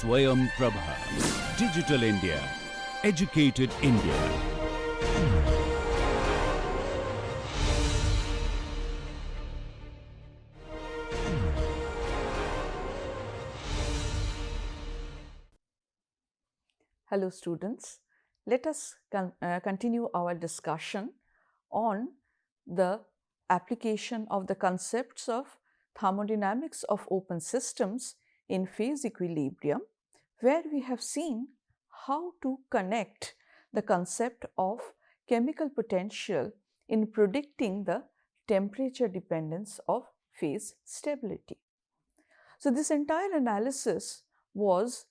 Swayam Prabha. Digital India. Educated India. Hello students, let us continue our discussion on the application of the concepts of thermodynamics of open systems in phase equilibrium, where we have seen how to connect the concept of chemical potential in predicting the temperature dependence of phase stability. So this entire analysis was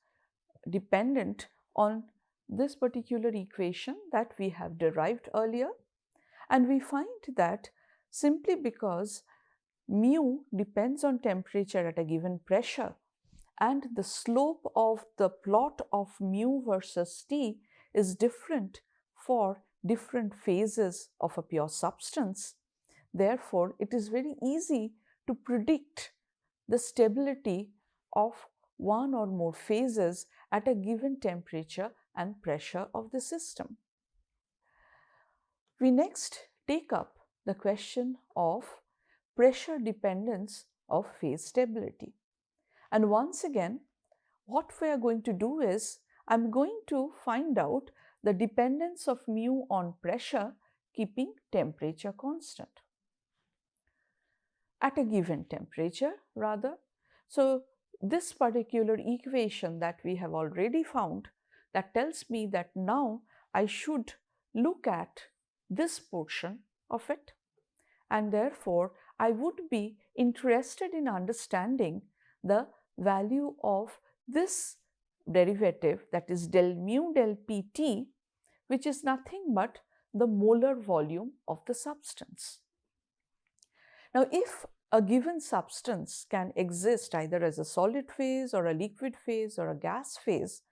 dependent on this particular equation that we have derived earlier, and we find that simply because mu depends on temperature at a given pressure and the slope of the plot of mu versus T is different for different phases of a pure substance, therefore it is very easy to predict the stability of one or more phases at a given temperature and pressure of the system. We next take up the question of pressure dependence of phase stability. And once again, what we are going to do is, I am going to find out the dependence of mu on pressure keeping temperature constant at a given temperature rather. So this particular equation that we have already found, that tells me that now I should look at this portion of it, and therefore I would be interested in understanding the value of this derivative, that is del mu del Pt, which is nothing but the molar volume of the substance. Now, if a given substance can exist either as a solid phase or a liquid phase or a gas phase,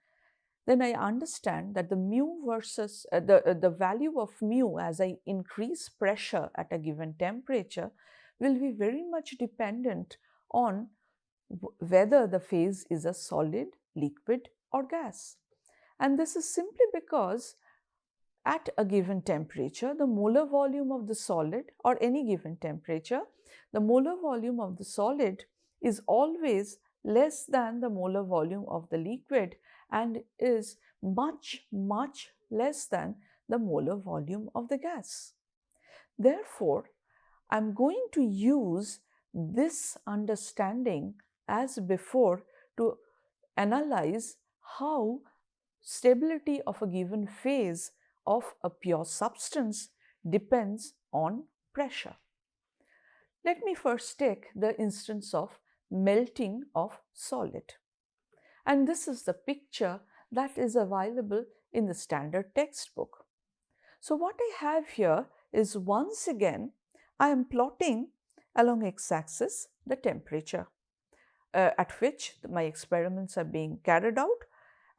then I understand that the mu versus the value of mu as I increase pressure at a given temperature will be very much dependent on whether the phase is a solid, liquid or gas. And this is simply because at a given temperature, the molar volume of the solid, or any given temperature, the molar volume of the solid is always less than the molar volume of the liquid and is much less than the molar volume of the gas. Therefore, I am going to use this understanding as before to analyze how stability of a given phase of a pure substance depends on pressure. Let me first take the instance of melting of solid. And this is the picture that is available in the standard textbook. So what I have here is, once again, I am plotting along x-axis the temperature at which my experiments are being carried out,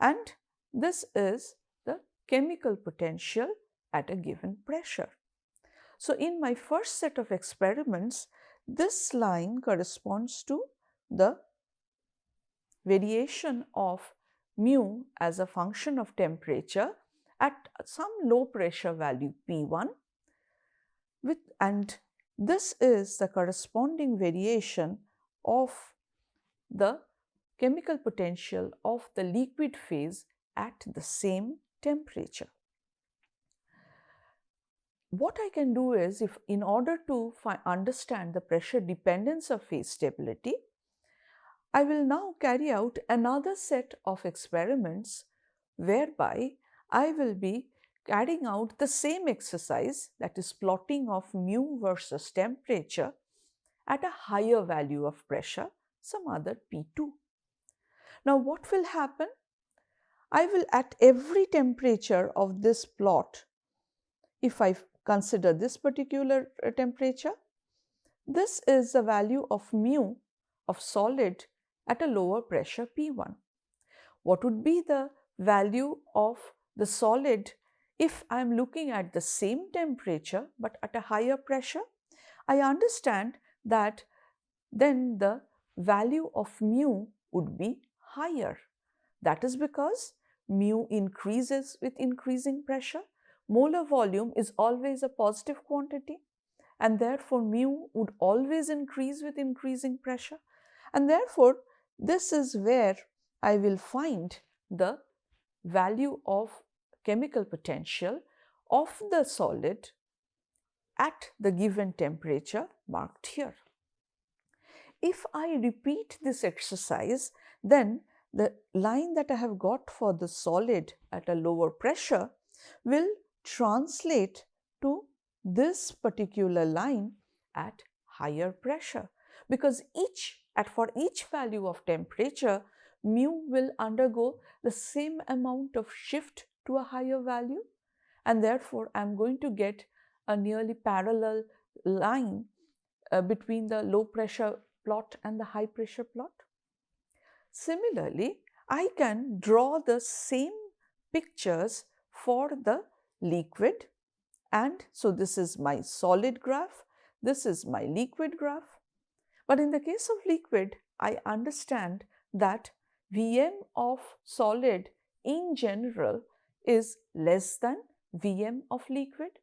and this is the chemical potential at a given pressure. So in my first set of experiments, this line corresponds to the variation of mu as a function of temperature at some low pressure value P1, and this is the corresponding variation of the chemical potential of the liquid phase at the same temperature. What I can do is, if in order to understand the pressure dependence of phase stability, I will now carry out another set of experiments whereby I will be carrying out the same exercise, that is plotting of mu versus temperature at a higher value of pressure, some other P2. Now what will happen? I will, at every temperature of this plot, if I consider this particular temperature, this is the value of mu of solid at a lower pressure P1. What would be the value of the solid if I am looking at the same temperature but at a higher pressure? I understand that then the value of mu would be higher. That is because mu increases with increasing pressure. Molar volume is always a positive quantity, and therefore mu would always increase with increasing pressure. And therefore, this is where I will find the value of chemical potential of the solid at the given temperature marked here. If I repeat this exercise, then the line that I have got for the solid at a lower pressure will translate to this particular line at higher pressure, because for each value of temperature, mu will undergo the same amount of shift to a higher value, and therefore I am going to get a nearly parallel line between the low pressure plot and the high pressure plot. Similarly, I can draw the same pictures for the liquid, and so this is my solid graph, this is my liquid graph. But in the case of liquid, I understand that Vm of solid in general is less than Vm of liquid,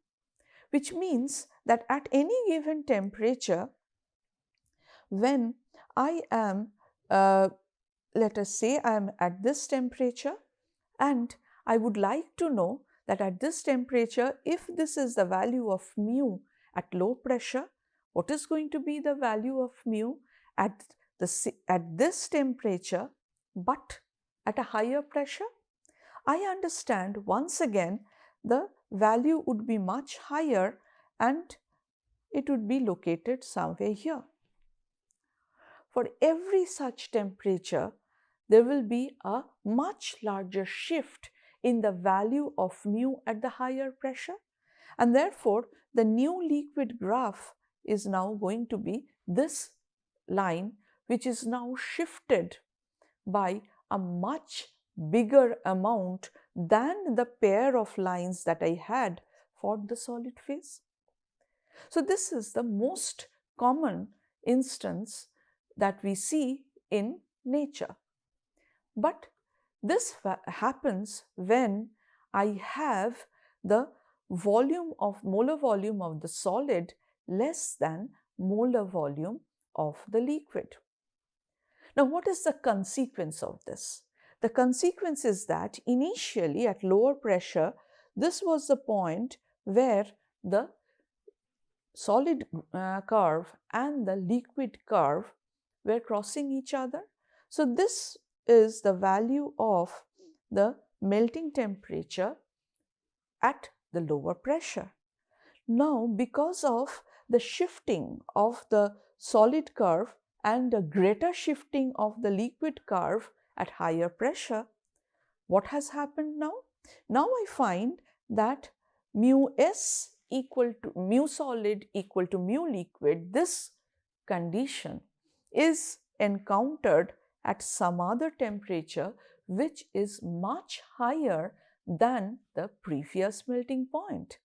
which means that at any given temperature, when I am, let us say I am at this temperature, and I would like to know that at this temperature, if this is the value of mu at low pressure, what is going to be the value of mu at this temperature but at a higher pressure? I understand once again the value would be much higher and it would be located somewhere here. For every such temperature, there will be a much larger shift in the value of mu at the higher pressure, and therefore the new liquid graph is now going to be this line, which is now shifted by a much bigger amount than the pair of lines that I had for the solid phase. So this is the most common instance that we see in nature. But this happens when I have the molar volume of the solid less than molar volume of the liquid. Now, what is the consequence of this? The consequence is that initially at lower pressure, this was the point where the solid curve and the liquid curve were crossing each other. So this is the value of the melting temperature at the lower pressure. Now, because of the shifting of the solid curve and the greater shifting of the liquid curve at higher pressure, what has happened now? Now I find that mu s equal to mu solid equal to mu liquid, this condition is encountered at some other temperature which is much higher than the previous melting point.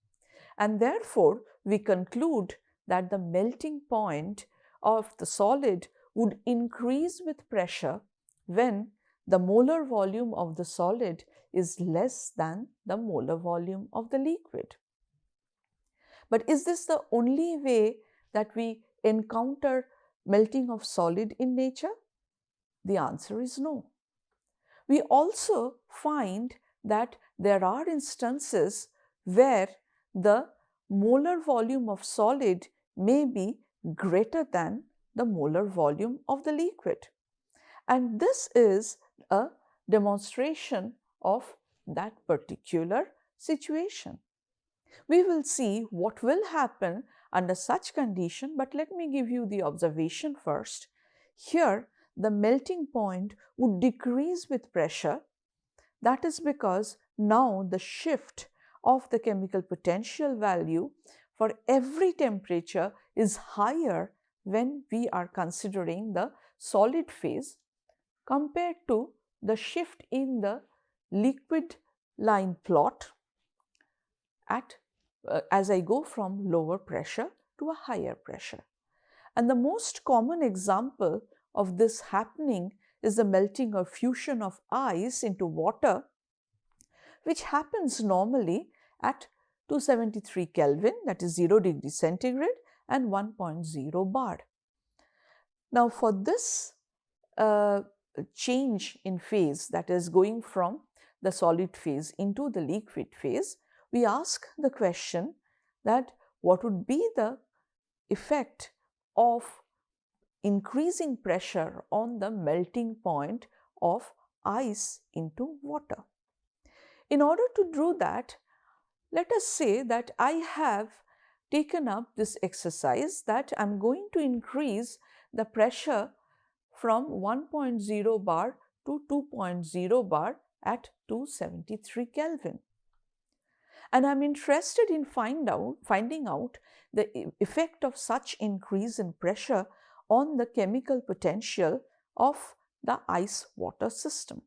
And therefore, we conclude that the melting point of the solid would increase with pressure when the molar volume of the solid is less than the molar volume of the liquid. But is this the only way that we encounter melting of solid in nature? The answer is no. We also find that there are instances where the molar volume of solid may be greater than the molar volume of the liquid. And this is a demonstration of that particular situation. We will see what will happen under such condition, but let me give you the observation first. Here, the melting point would decrease with pressure. That is because now the shift of the chemical potential value for every temperature is higher when we are considering the solid phase compared to the shift in the liquid line plot as I go from lower pressure to a higher pressure. And the most common example of this happening is the melting or fusion of ice into water, which happens normally at 273 Kelvin, that is 0 degree centigrade, and 1.0 bar. Now, for this change in phase, that is going from the solid phase into the liquid phase, we ask the question that what would be the effect of increasing pressure on the melting point of ice into water. In order to do that, let us say that I have taken up this exercise that I am going to increase the pressure from 1.0 bar to 2.0 bar at 273 Kelvin. And I am interested in finding out the effect of such increase in pressure on the chemical potential of the ice water system.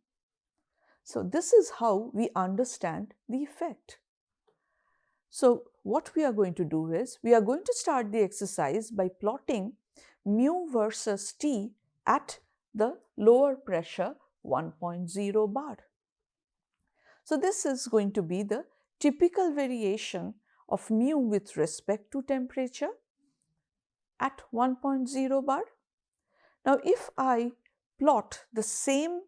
So this is how we understand the effect. So what we are going to do is, we are going to start the exercise by plotting mu versus T at the lower pressure 1.0 bar. So this is going to be the typical variation of mu with respect to temperature at 1.0 bar. Now if I plot the same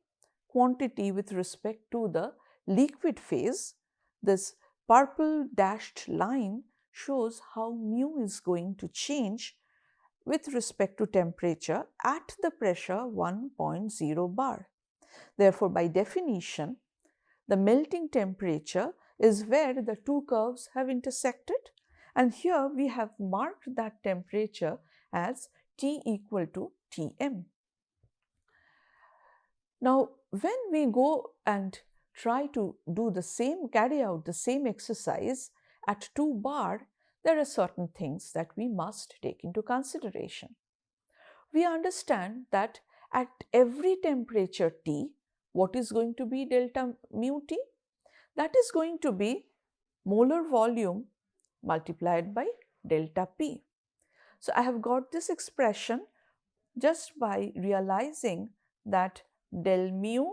quantity with respect to the liquid phase, this purple dashed line shows how mu is going to change with respect to temperature at the pressure 1.0 bar. Therefore, by definition, the melting temperature is where the two curves have intersected, and here we have marked that temperature as T equal to Tm. Now, when we go and try to carry out the same exercise at 2 bar, there are certain things that we must take into consideration. We understand that at every temperature T, what is going to be delta mu T? That is going to be molar volume multiplied by delta P. So I have got this expression just by realizing that del mu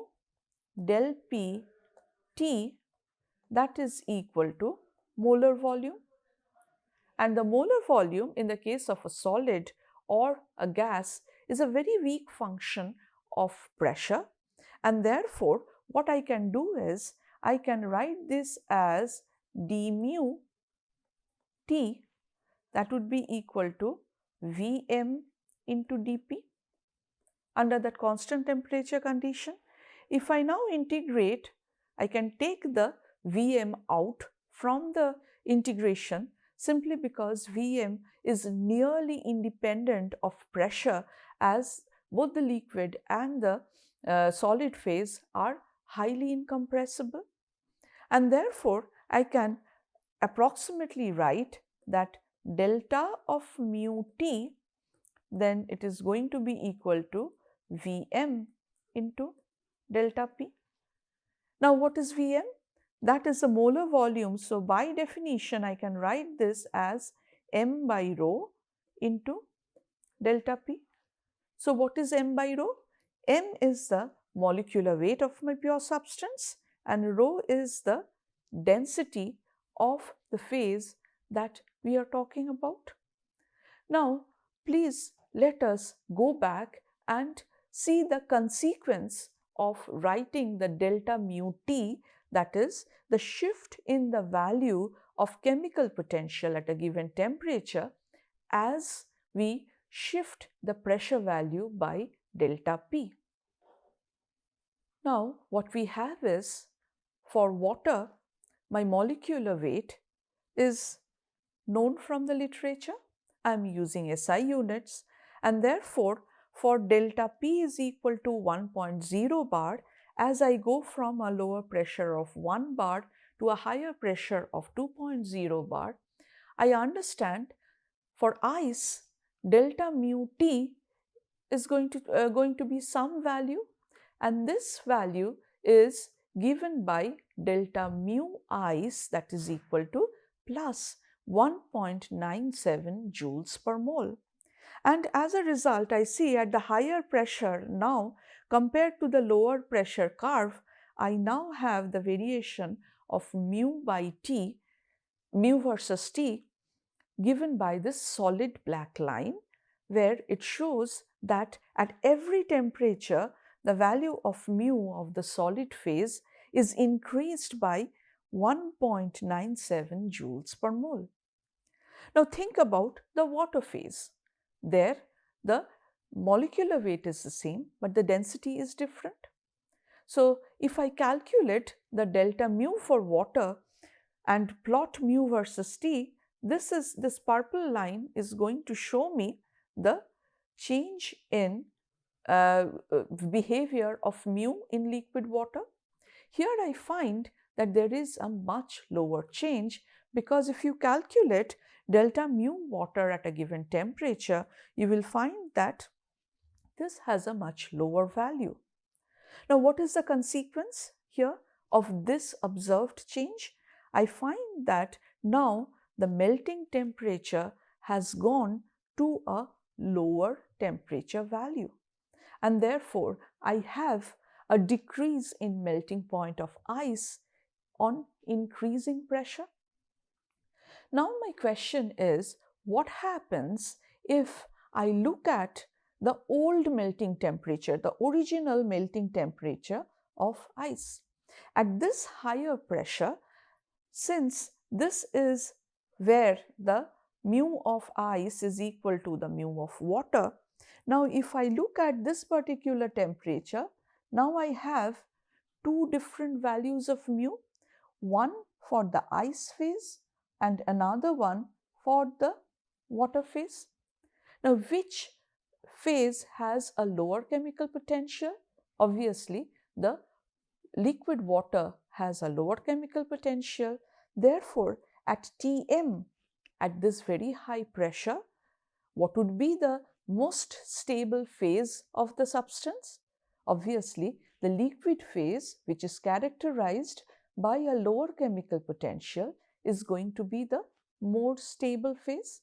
del P T, that is equal to molar volume, and the molar volume in the case of a solid or a gas is a very weak function of pressure, and therefore what I can do is I can write this as d mu T, that would be equal to Vm into dP under that constant temperature condition. If I now integrate, I can take the Vm out from the integration simply because Vm is nearly independent of pressure, as both the liquid and the solid phase are highly incompressible, and therefore I can approximately write that delta of mu T, then it is going to be equal to Vm into delta P. Now what is Vm? That is the molar volume. So by definition I can write this as m by rho into delta P. So what is m by rho? M is the molecular weight of my pure substance and rho is the density of the phase that we are talking about. Now please let us go back and see the consequence of writing the delta mu T, that is the shift in the value of chemical potential at a given temperature as we shift the pressure value by delta P. Now what we have is, for water, my molecular weight is known from the literature. I am using SI units, and therefore for delta P is equal to 1.0 bar, as I go from a lower pressure of 1 bar to a higher pressure of 2.0 bar, I understand for ice delta mu T is going to be some value, and this value is given by delta mu ice, that is equal to plus 1.97 joules per mole. And as a result, I see at the higher pressure now compared to the lower pressure curve, I now have the variation of mu by T, mu versus T, given by this solid black line, where it shows that at every temperature, the value of mu of the solid phase is increased by 1.97 joules per mole. Now think about the water phase. There, the molecular weight is the same, but the density is different. So if I calculate the delta mu for water and plot mu versus T, this purple line is going to show me the change in behavior of mu in liquid water. Here I find that there is a much lower change, because if you calculate delta mu water at a given temperature, you will find that this has a much lower value. Now, what is the consequence here of this observed change? I find that now the melting temperature has gone to a lower temperature value, and therefore I have a decrease in melting point of ice on increasing pressure. Now my question is, what happens if I look at the old melting temperature, the original melting temperature of ice? At this higher pressure, since this is where the mu of ice is equal to the mu of water, now if I look at this particular temperature, now I have two different values of mu, one for the ice phase and another one for the water phase. Now, which phase has a lower chemical potential? Obviously, the liquid water has a lower chemical potential. Therefore, at Tm, at this very high pressure, what would be the most stable phase of the substance? Obviously, the liquid phase, which is characterized by a lower chemical potential, is going to be the more stable phase.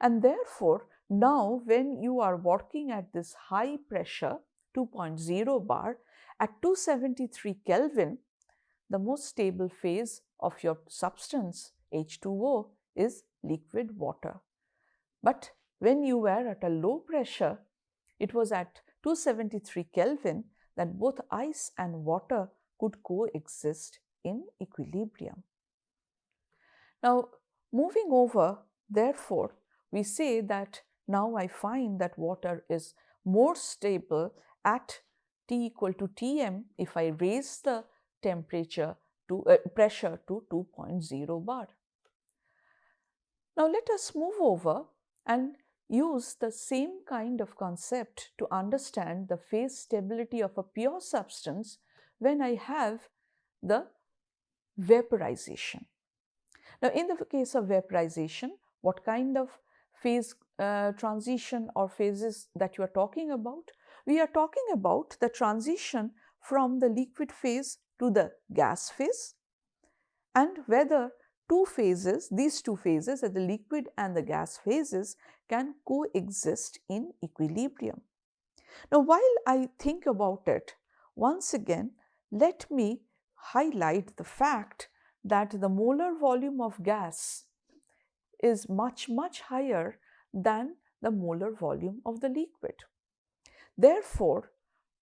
And therefore, now when you are working at this high pressure, 2.0 bar, at 273 Kelvin, the most stable phase of your substance, H2O, is liquid water. But when you were at a low pressure, it was at 273 Kelvin that both ice and water could coexist in equilibrium. Now, moving over, therefore, we say that now I find that water is more stable at T equal to Tm if I raise the temperature to pressure to 2.0 bar. Now let us move over and use the same kind of concept to understand the phase stability of a pure substance when I have the vaporization. Now, in the case of vaporization, what kind of phase transition or phases that you are talking about? We are talking about the transition from the liquid phase to the gas phase, and whether these two phases, the liquid and the gas phases, can coexist in equilibrium. Now, while I think about it, once again, let me highlight the fact that the molar volume of gas is much higher than the molar volume of the liquid. Therefore,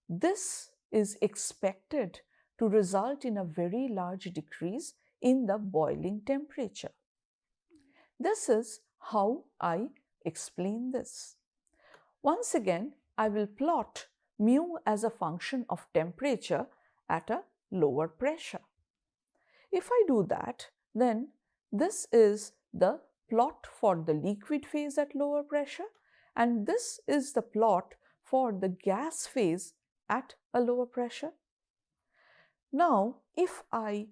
this is expected to result in a very large decrease in the boiling temperature. This is how I explain this. Once again, I will plot mu as a function of temperature at a lower pressure. If I do that, then this is the plot for the liquid phase at lower pressure, and this is the plot for the gas phase at a lower pressure. Now, if I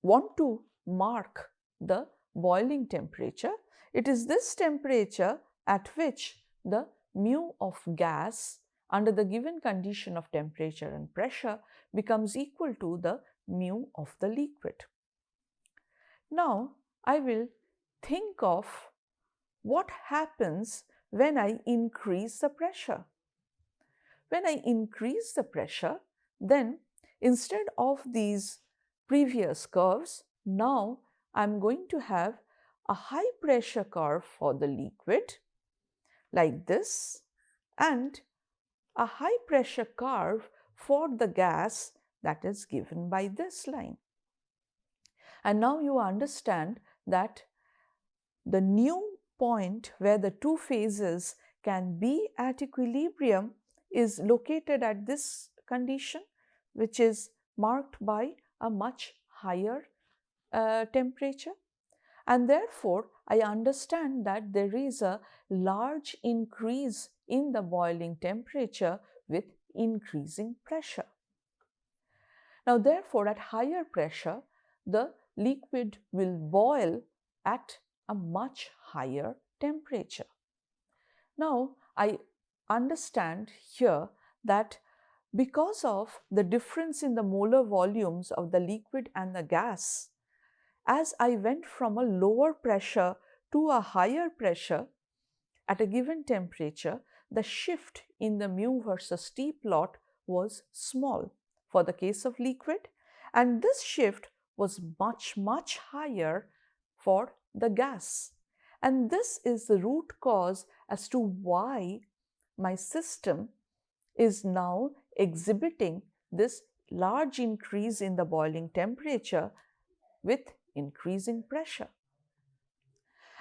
want to mark the boiling temperature, it is this temperature at which the mu of gas under the given condition of temperature and pressure becomes equal to the mu of the liquid. Now, I will think of what happens when I increase the pressure. When I increase the pressure, then instead of these previous curves, now I'm going to have a high pressure curve for the liquid like this and a high pressure curve for the gas that is given by this line. And now you understand that the new point where the two phases can be at equilibrium is located at this condition, which is marked by a much higher temperature. And therefore, I understand that there is a large increase in the boiling temperature with increasing pressure. Now, therefore, at higher pressure, the liquid will boil at a much higher temperature. Now, I understand here that because of the difference in the molar volumes of the liquid and the gas, as I went from a lower pressure to a higher pressure at a given temperature, the shift in the mu versus T plot was small for the case of liquid, and this shift was much higher for the gas. And this is the root cause as to why my system is now exhibiting this large increase in the boiling temperature with increasing pressure.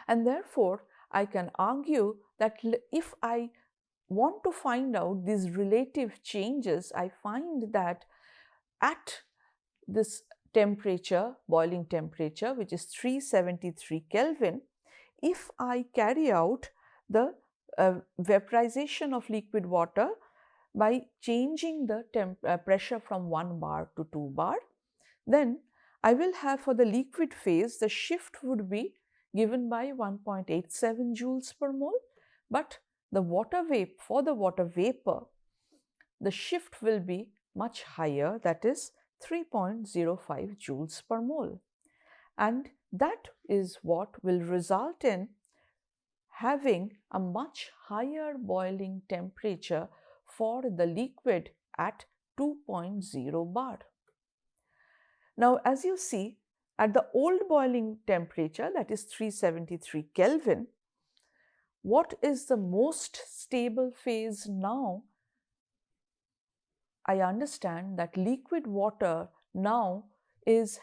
And therefore, I can argue that if I want to find out these relative changes, I find that at this temperature, boiling temperature, which is 373 Kelvin, if I carry out the vaporization of liquid water by changing the pressure from 1 bar to 2 bar, then I will have for the liquid phase, the shift would be given by 1.87 joules per mole, but the water vapor, for the water vapor, the shift will be much higher, that is 3.05 joules per mole. And that is what will result in having a much higher boiling temperature for the liquid at 2.0 bar. Now, as you see, at the old boiling temperature, that is 373 Kelvin, what is the most stable phase now? I understand that liquid water now is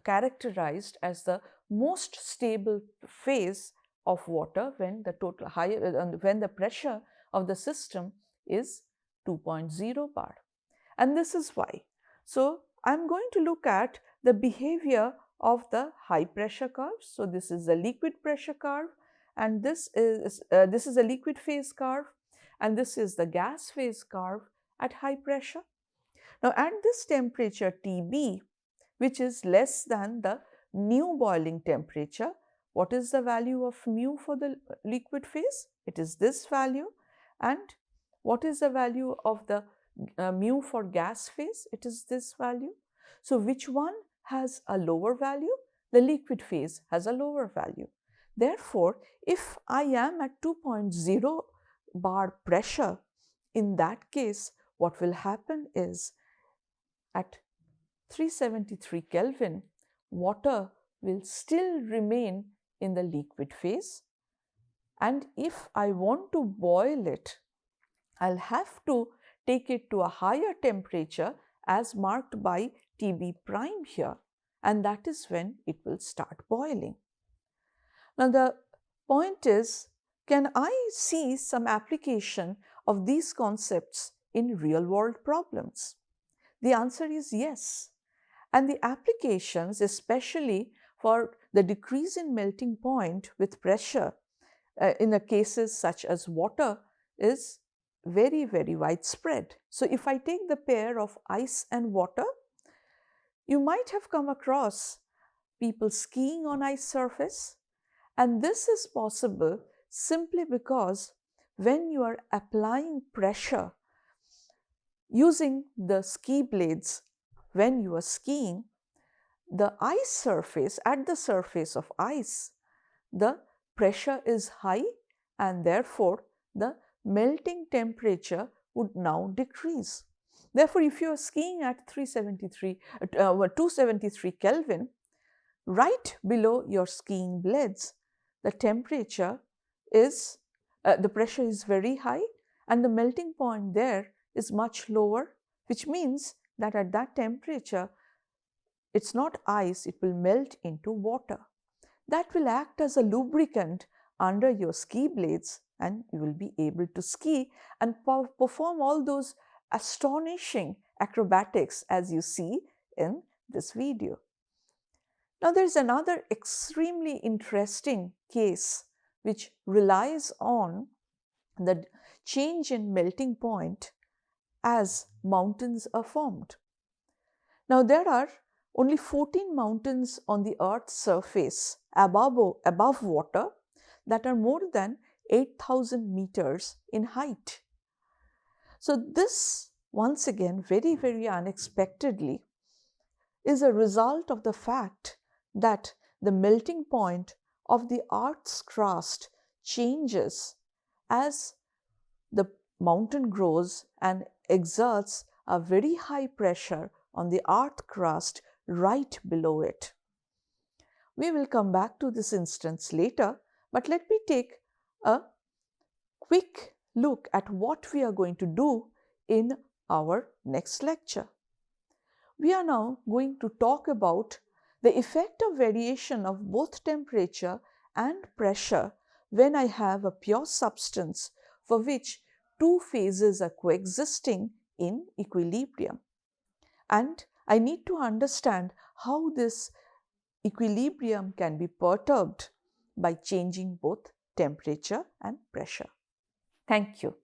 characterized as the most stable phase of water when the total when the pressure of the system is 2.0 bar. And this is why. So, I am going to look at the behavior of the high pressure curve. So, this is the liquid pressure curve, and this is a liquid phase curve, and this is the gas phase curve at high pressure. Now, at this temperature Tb, which is less than the new boiling temperature, what is the value of mu for the liquid phase? It is this value. And what is the value of the mu for gas phase? It is this value. So, which one has a lower value? The liquid phase has a lower value. Therefore, if I am at 2.0 bar pressure, in that case, what will happen is at 373 Kelvin, water will still remain in the liquid phase. And if I want to boil it, I'll have to take it to a higher temperature as marked by Tb prime here, and that is when it will start boiling. Now, the point is, can I see some application of these concepts in real-world problems? The answer is yes. And the applications, especially for the decrease in melting point with pressure in the cases such as water, is very widespread. So, if I take the pair of ice and water, you might have come across people skiing on ice surface, and this is possible simply because when you are applying pressure using the ski blades when you are skiing, the ice surface, at the surface of ice, the pressure is high and therefore the melting temperature would now decrease. Therefore, if you are skiing at 273 Kelvin, right below your skiing blades, the temperature is, the pressure is very high and the melting point there is much lower, which means that at that temperature, it's not ice, it will melt into water. That will act as a lubricant under your ski blades and you will be able to ski and perform all those astonishing acrobatics as you see in this video. Now there's another extremely interesting case which relies on the change in melting point as mountains are formed. Now there are only 14 mountains on the Earth's surface above water that are more than 8,000 meters in height. So this, once again, very unexpectedly, is a result of the fact that the melting point of the Earth's crust changes as the mountain grows and exerts a very high pressure on the Earth crust right below it. We will come back to this instance later, but let me take a quick look at what we are going to do in our next lecture. We are now going to talk about the effect of variation of both temperature and pressure when I have a pure substance for which two phases are coexisting in equilibrium. And I need to understand how this equilibrium can be perturbed by changing both temperature and pressure. Thank you.